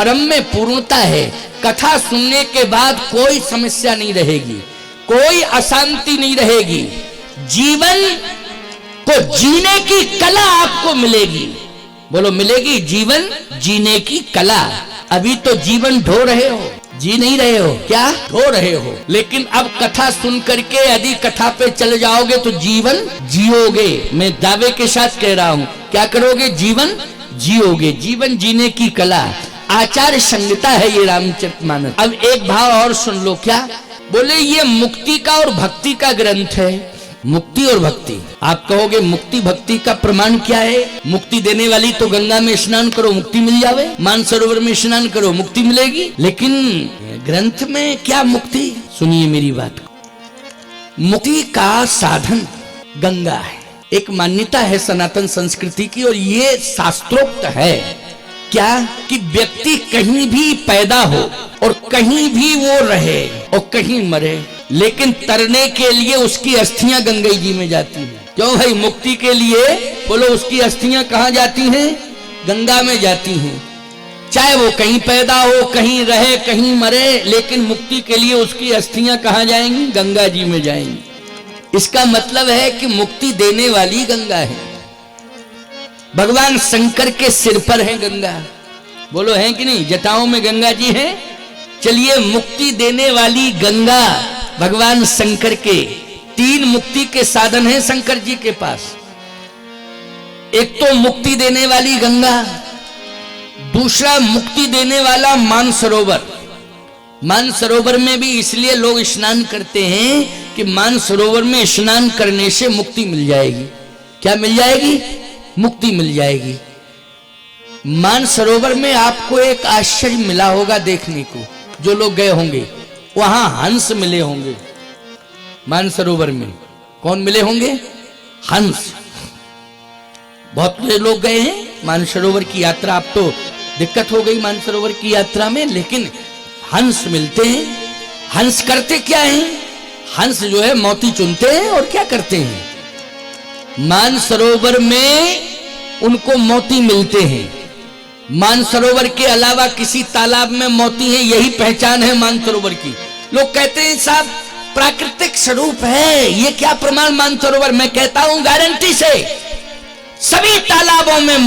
परम में पूर्णता है। कथा सुनने के बाद कोई समस्या नहीं रहेगी, कोई अशांति नहीं रहेगी, जीवन को जीने की कला आपको मिलेगी। बोलो मिलेगी जीवन जीने की कला। अभी तो जीवन ढो रहे हो, जी नहीं रहे हो, क्या ढो रहे हो। लेकिन अब कथा सुन करके यदि कथा पे चले जाओगे तो जीवन जियोगे। मैं दावे के साथ कह रहा हूं, क्या करोगे? जीवन जियोगे। जीवन जीने की कला, आचार्य संहिता है ये रामचरितमानस। अब एक भाव और सुन लो। क्या बोले? ये मुक्ति का और भक्ति का ग्रंथ है। मुक्ति और भक्ति। आप कहोगे मुक्ति भक्ति का प्रमाण क्या है? मुक्ति देने वाली तो गंगा में स्नान करो मुक्ति मिल जावे, मानसरोवर में स्नान करो मुक्ति मिलेगी। लेकिन ग्रंथ में क्या मुक्ति? सुनिए मेरी बात। मुक्ति का साधन गंगा है। एक मान्यता है सनातन संस्कृति की, और ये शास्त्रोक्त है। क्या कि व्यक्ति कहीं भी पैदा हो और कहीं भी वो रहे और कहीं मरे, लेकिन तरने के लिए उसकी अस्थियां गंगा जी में जाती हैं। क्यों भाई? मुक्ति के लिए बोलो उसकी अस्थियां कहाँ जाती हैं? गंगा में जाती हैं। चाहे वो कहीं पैदा हो, कहीं रहे, कहीं मरे, लेकिन मुक्ति के लिए उसकी अस्थियां कहाँ जाएंगी? गंगा जी में जाएंगी। इसका मतलब है कि मुक्ति देने वाली गंगा है। भगवान शंकर के सिर पर है गंगा। बोलो है कि नहीं? जटाओं में गंगा जी हैं। चलिए, मुक्ति देने वाली गंगा भगवान शंकर के तीन मुक्ति के साधन हैं शंकर जी के पास। एक तो मुक्ति देने वाली गंगा, दूसरा मुक्ति देने वाला मानसरोवर। मानसरोवर में भी इसलिए लोग स्नान करते हैं कि मानसरोवर में स्नान करने से मुक्ति मिल जाएगी। क्या मिल जाएगी? मुक्ति मिल जाएगी। मानसरोवर में आपको एक आश्चर्य मिला होगा देखने को, जो लोग गए होंगे। वहां हंस मिले होंगे। मानसरोवर में कौन मिले होंगे? हंस। बहुत से लोग गए हैं मानसरोवर की यात्रा। अब तो दिक्कत हो गई मानसरोवर की यात्रा में, लेकिन हंस मिलते हैं। हंस करते क्या हैं? हंस जो है मोती चुनते हैं और क्या करते हैं? मानसरोवर में उनको मोती मिलते हैं। मानसरोवर के अलावा किसी तालाब में मोती है, यही पहचान है मानसरोवर की। लोग कहते हैं साहब प्राकृतिक स्वरूप है, ये क्या प्रमाण? मानसरोवर मैं कहता हूं गारंटी से सभी तालाबों में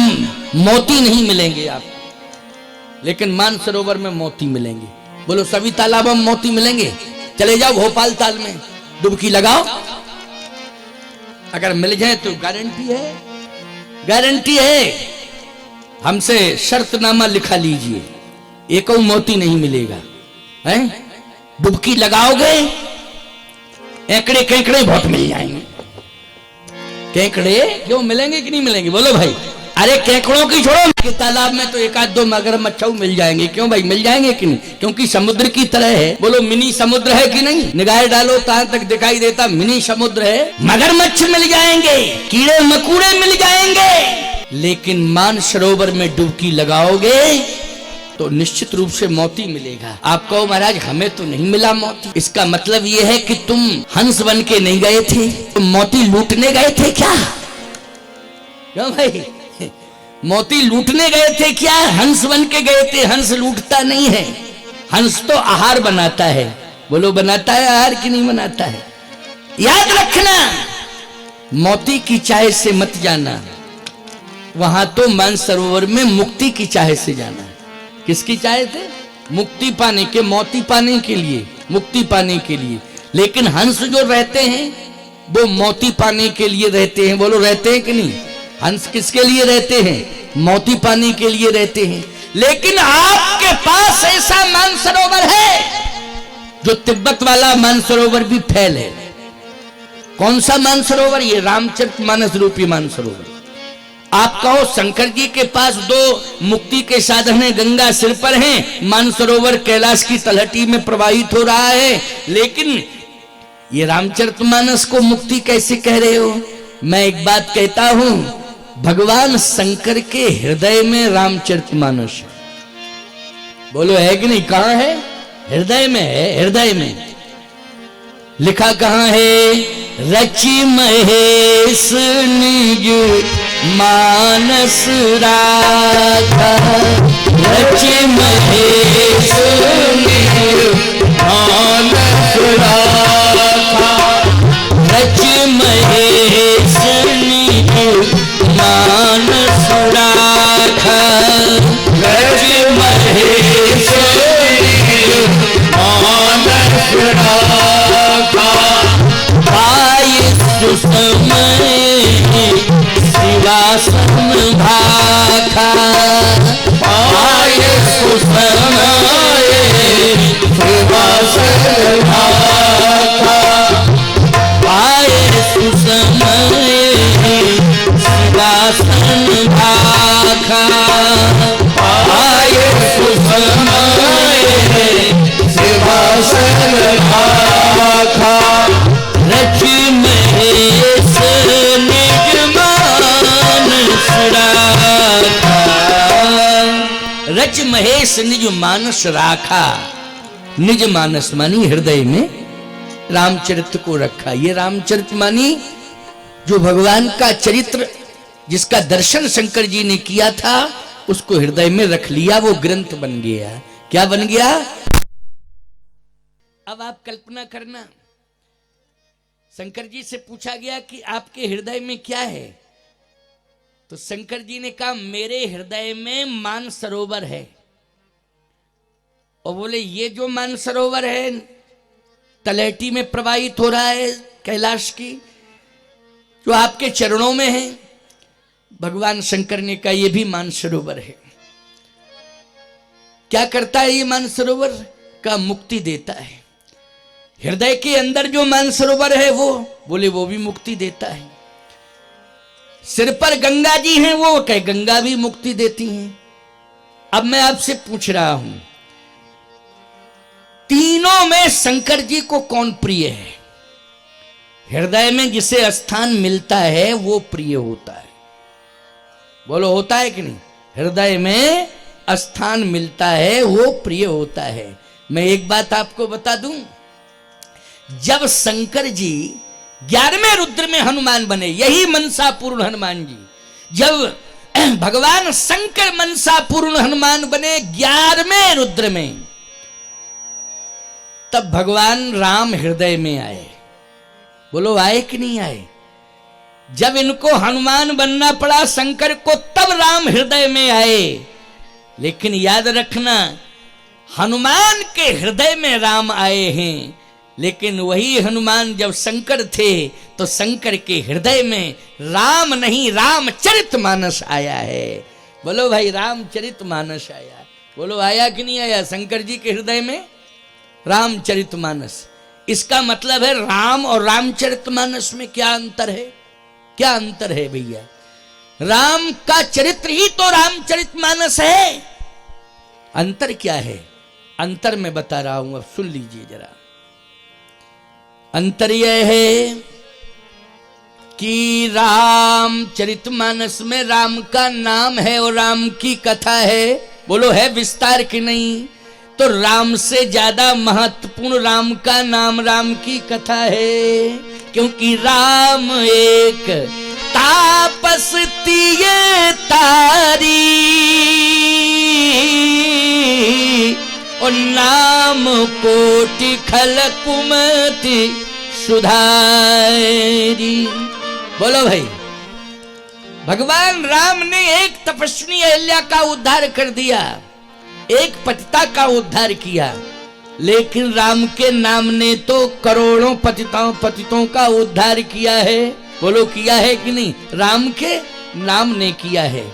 मोती नहीं मिलेंगे आप, लेकिन मानसरोवर में मोती मिलेंगे। बोलो सभी तालाबों में मोती मिलेंगे? चले जाओ भोपाल ताल में डुबकी लगाओ, अगर मिल जाए तो गारंटी है, गारंटी है। हमसे शर्तनामा लिखा लीजिए, एक मोती नहीं मिलेगा। हैं? डुबकी लगाओगे, केकड़े केकड़े बहुत मिल जाएंगे। केकड़े क्यों मिलेंगे कि नहीं मिलेंगे? बोलो भाई। अरे केकड़ों की छोड़ो, कि तालाब में तो एक आध दो मगरमच्छ मिल जाएंगे। क्यों भाई? मिल जाएंगे कि नहीं? क्योंकि समुद्र की तरह है। बोलो मिनी समुद्र है कि नहीं? निगाह डालो तहां तक दिखाई देता मिनी समुद्र है। मगरमच्छ मिल जाएंगे, कीड़े मकोड़े मिल जाएंगे, लेकिन मानसरोवर में डुबकी लगाओगे तो निश्चित रूप से मोती मिलेगा। आप कहो महाराज हमें तो नहीं मिला मोती। इसका मतलब यह है कि तुम हंस बन के नहीं गए थे, तुम मोती लूटने गए थे क्या? क्यों भाई? मोती लूटने गए थे क्या? हंस बन के गए थे। हंस लूटता नहीं है, हंस तो आहार बनाता है। बोलो बनाता है आहार कि नहीं बनाता है? याद रखना, मोती की चाह से मत जाना, वहां तो मानसरोवर में मुक्ति की चाह से जाना है। किसकी चाह से? मुक्ति पाने के, मोती पाने के लिए, मुक्ति पाने के लिए। लेकिन हंस जो रहते हैं वो मोती पाने के लिए रहते हैं। बोलो रहते हैं कि नहीं? हंस किसके लिए रहते हैं? मोती पाने के लिए रहते हैं। लेकिन आपके पास ऐसा मानसरोवर है जो तिब्बत वाला मानसरोवर भी फैल है। कौन सा मानसरोवर? ये रामचरितमानस रूपी मानसरोवर। आप कहो शंकर जी के पास दो मुक्ति के साधन है, गंगा सिर पर हैं, मानसरोवर कैलाश की तलहटी में प्रवाहित हो रहा है, लेकिन ये रामचरितमानस को मुक्ति कैसे कह रहे हो? मैं एक बात कहता हूं, भगवान शंकर के हृदय में रामचरितमानस। बोलो है कि नहीं? कहां है? हृदय में है। हृदय में लिखा कहां है? रचि महेश निज मानस राखा, रचि महेश सिंहासन भाखा आए सुसमय सिंहासन भाखा आए सुसमय सिंहासन भाखा आए सुसमय सिंहासन भाखा रच महेश निज मानस राखा रच महेश निज मानस राखा निज मानस मानी हृदय में रामचरित्र को रखा। ये रामचरित मानी जो भगवान का चरित्र जिसका दर्शन शंकर जी ने किया था उसको हृदय में रख लिया, वो ग्रंथ बन गया। क्या बन गया? अब आप कल्पना करना, शंकर जी से पूछा गया कि आपके हृदय में क्या है, तो शंकर जी ने कहा मेरे हृदय में मानसरोवर है। और बोले ये जो मानसरोवर है तलहटी में प्रवाहित हो रहा है कैलाश की, जो आपके चरणों में है, भगवान शंकर ने कहा ये भी मानसरोवर है। क्या करता है ये मानसरोवर? का मुक्ति देता है। हृदय के अंदर जो मानसरोवर है वो, बोले वो भी मुक्ति देता है। सिर पर गंगा जी हैं, वो कहे गंगा भी मुक्ति देती हैं। अब मैं आपसे पूछ रहा हूं, तीनों में शंकर जी को कौन प्रिय है? हृदय में जिसे स्थान मिलता है वो प्रिय होता है। बोलो होता है कि नहीं? हृदय में स्थान मिलता है वो प्रिय होता है। मैं एक बात आपको बता दूं, जब शंकर जी 11वें रुद्र में हनुमान बने, यही मनसा पूर्ण हनुमान जी, जब भगवान शंकर मनसा पूर्ण हनुमान बने 11वें रुद्र में, तब भगवान राम हृदय में आए। बोलो आए कि नहीं आए? जब इनको हनुमान बनना पड़ा शंकर को, तब राम हृदय में आए। लेकिन याद रखना, हनुमान के हृदय में राम आए हैं, लेकिन वही हनुमान जब शंकर थे तो शंकर के हृदय में राम नहीं रामचरितमानस आया है। बोलो भाई रामचरितमानस आया। बोलो आया कि नहीं आया? शंकर जी के हृदय में रामचरितमानस। इसका मतलब है राम और रामचरितमानस में क्या अंतर है? क्या अंतर है भैया? राम का चरित्र ही तो रामचरितमानस है। अंतर क्या है? अंतर मैं बता रहा हूं, अब सुन लीजिए जरा। अंतर यह है कि रामचरितमानस में राम का नाम है और राम की कथा है। बोलो है विस्तार कि नहीं? तो राम से ज्यादा महत्वपूर्ण राम का नाम, राम की कथा है। क्योंकि राम एक तापस तिये तारी और नाम कोटि खल कुमति सुधारी। बोलो भाई, भगवान राम ने एक तपस्वी अहिल्या का उद्धार कर दिया, एक पतिता का उद्धार किया, लेकिन राम के नाम ने तो करोड़ों पतितों का उद्धार किया है। बोलो किया है कि नहीं? राम के नाम ने किया है।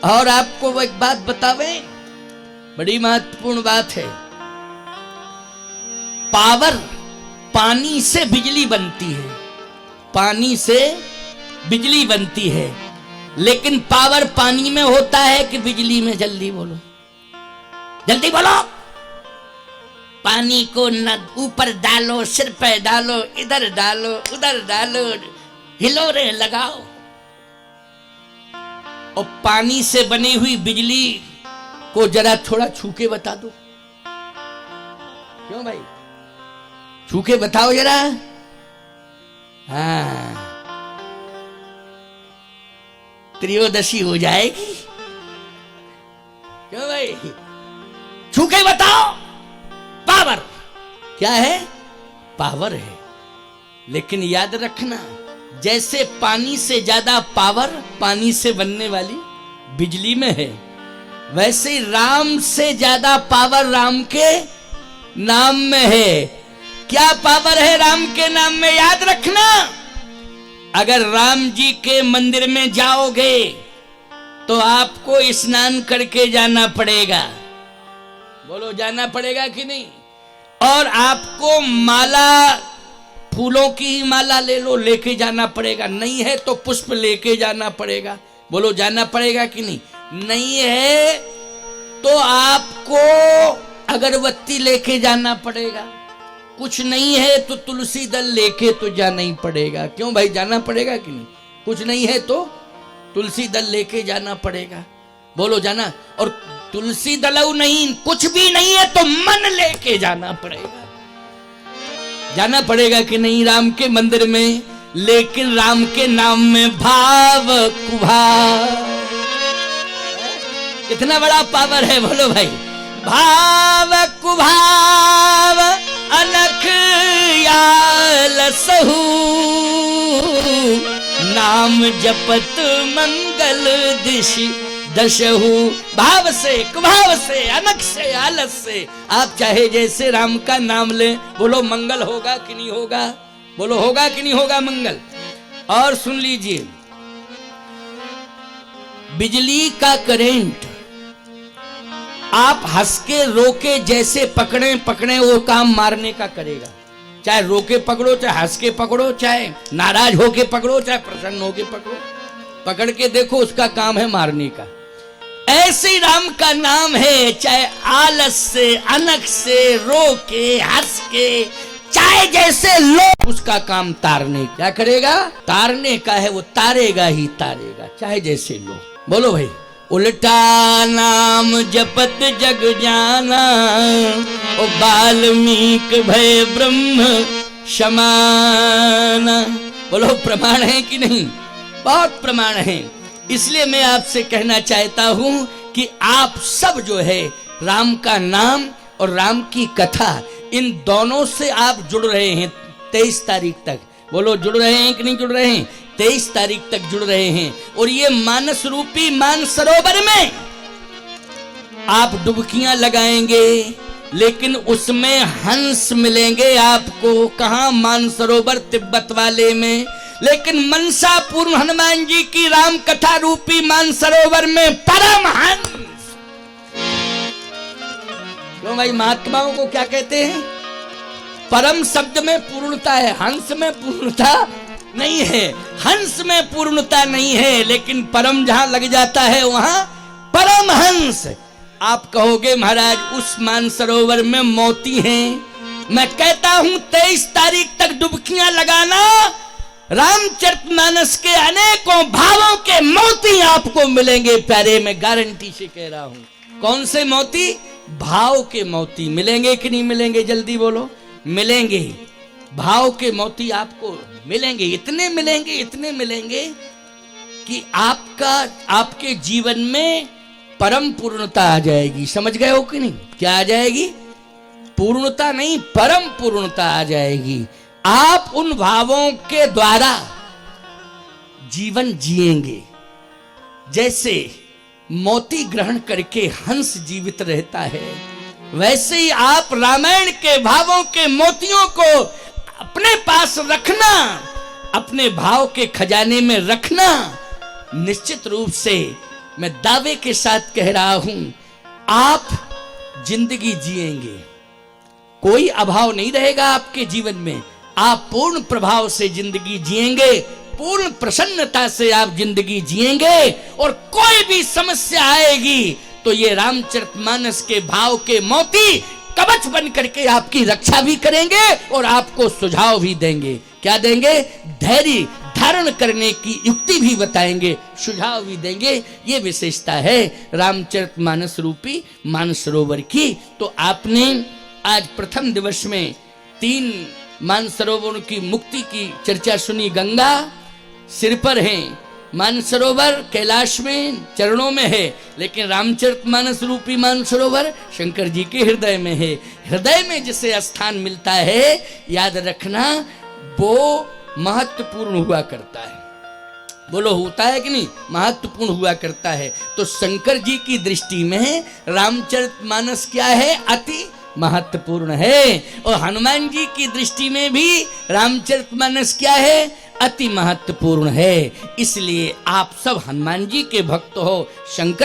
और आपको वो एक बात बतावे, बड़ी महत्वपूर्ण बात है। पावर, पानी से बिजली बनती है, पानी से बिजली बनती है, लेकिन पावर पानी में होता है कि बिजली में? जल्दी बोलो, जल्दी बोलो। पानी को न ऊपर डालो, सिर पे डालो, इधर डालो, उधर डालो, हिलोरे लगाओ। और पानी से बनी हुई बिजली को जरा थोड़ा छू के बता दो। क्यों भाई? छू के बताओ जरा। हाँ, त्रयोदशी हो जाएगी। क्यों भाई? छू के बताओ। पावर क्या है? पावर है। लेकिन याद रखना, जैसे पानी से ज्यादा पावर पानी से बनने वाली बिजली में है, वैसे राम से ज्यादा पावर राम के नाम में है। क्या पावर है राम के नाम में? याद रखना, अगर राम जी के मंदिर में जाओगे तो आपको स्नान करके जाना पड़ेगा। बोलो जाना पड़ेगा कि नहीं? और आपको माला, फूलों की ही माला ले लो, लेके जाना पड़ेगा। नहीं है तो पुष्प लेके जाना पड़ेगा। बोलो जाना पड़ेगा कि नहीं? नहीं है तो आपको अगरबत्ती लेके जाना पड़ेगा। कुछ नहीं है तो तुलसी दल लेके तो जाना ही पड़ेगा। क्यों भाई, जाना पड़ेगा कि नहीं? कुछ नहीं है तो तुलसी दल लेके जाना पड़ेगा। बोलो जाना। और तुलसी दलऊ नहीं, कुछ भी नहीं है तो मन लेके जाना पड़ेगा। जाना पड़ेगा कि नहीं राम के मंदिर में? लेकिन राम के नाम में भाव कुभाव, इतना बड़ा पावर है। बोलो भाई, भाव कुभाव अनख यालसहु, नाम जपत मंगल दिशि दशहु। भाव से, कुभाव से, अनख से, आलस से आप चाहे जैसे राम का नाम लें। बोलो मंगल होगा कि नहीं होगा? बोलो होगा कि नहीं होगा मंगल? और सुन लीजिए, बिजली का करंट आप हंस के रोके जैसे पकड़े पकड़े वो काम मारने का करेगा। चाहे रोके पकड़ो, चाहे हंस के पकड़ो, चाहे नाराज होके पकड़ो, चाहे प्रसन्न होके पकड़ो, पकड़ के देखो उसका काम है मारने का। ऐसे राम का नाम है, चाहे आलस से, अनख से, रोके, हंस के, चाहे जैसे लो, उसका काम तारने। क्या करेगा? तारने का है, वो तारेगा ही तारेगा, चाहे जैसे लो। बोलो भाई, उल्टा नाम जपत जग जाना, ओ वाल्मीकि भय ब्रह्म समाना। बोलो प्रमाण है कि नहीं? बहुत प्रमाण है। इसलिए मैं आपसे कहना चाहता हूं कि आप सब जो है राम का नाम और राम की कथा, इन दोनों से आप जुड़ रहे हैं 23 तारीख तक। बोलो जुड़ रहे हैं कि नहीं जुड़ रहे हैं? 23 तारीख तक जुड़ रहे हैं। और ये मानस रूपी मानसरोवर में आप डुबकियां लगाएंगे, लेकिन उसमें हंस मिलेंगे आपको। कहां? मानसरोवर तिब्बत वाले में। लेकिन मनसा पूर्ण हनुमान जी की राम कथा रूपी मानसरोवर में परमहंस। क्यों भाई, महात्माओं को क्या कहते हैं? परम शब्द में पूर्णता है, हंस में पूर्णता नहीं है। हंस में पूर्णता नहीं है, लेकिन परम जहां लग जाता है वहां परमहंस। आप कहोगे महाराज उस मानसरोवर में मोती हैं। मैं कहता हूं 23 तारीख तक डुबकियां लगाना, रामचरितमानस के अनेकों भावों के मोती आपको मिलेंगे प्यारे। मैं गारंटी से कह रहा हूं। कौन से मोती? भाव के मोती मिलेंगे कि नहीं मिलेंगे? जल्दी बोलो। मिलेंगे, भाव के मोती आपको मिलेंगे। इतने मिलेंगे, इतने मिलेंगे कि आपके जीवन में परम पूर्णता आ जाएगी। समझ गए हो कि नहीं? क्या आ जाएगी? पूर्णता नहीं, परम पूर्णता आ जाएगी। आप उन भावों के द्वारा जीवन जिएंगे। जैसे मोती ग्रहण करके हंस जीवित रहता है, वैसे ही आप रामायण के भावों के मोतियों को अपने पास रखना, अपने भाव के खजाने में रखना। निश्चित रूप से मैं दावे के साथ कह रहा हूं, आप जिंदगी जिएंगे। कोई अभाव नहीं रहेगा आपके जीवन में। आप पूर्ण प्रभाव से जिंदगी जिएंगे, पूर्ण प्रसन्नता से आप जिंदगी जिएंगे। और कोई भी समस्या आएगी तो ये रामचरितमानस के भाव के मोती कवच बन करके आपकी रक्षा भी करेंगे और आपको सुझाव भी देंगे। क्या देंगे? धैर्य धारण करने की युक्ति भी बताएंगे, सुझाव भी देंगे। ये विशेषता है रामचरितमानस रूपी मानसरोवर की। तो आपने आज प्रथम दिवस में 3 मानसरोवरों की मुक्ति की चर्चा सुनी। गंगा सिर पर है, मानसरोवर कैलाश में चरणों में है, लेकिन रामचरितमानस रूपी मानसरोवर शंकर जी के हृदय में है। हृदय में जिसे स्थान मिलता है, याद रखना, वो महत्वपूर्ण हुआ करता है। बोलो होता है कि नहीं? महत्वपूर्ण हुआ करता है। तो शंकर जी की दृष्टि में रामचरितमानस क्या है? अति महत्वपूर्ण है। और हनुमान जी की दृष्टि में भी रामचरितमानस क्या है? अति महत्वपूर्ण है। इसलिए आप सब हनुमान जी के भक्त हो, शंकर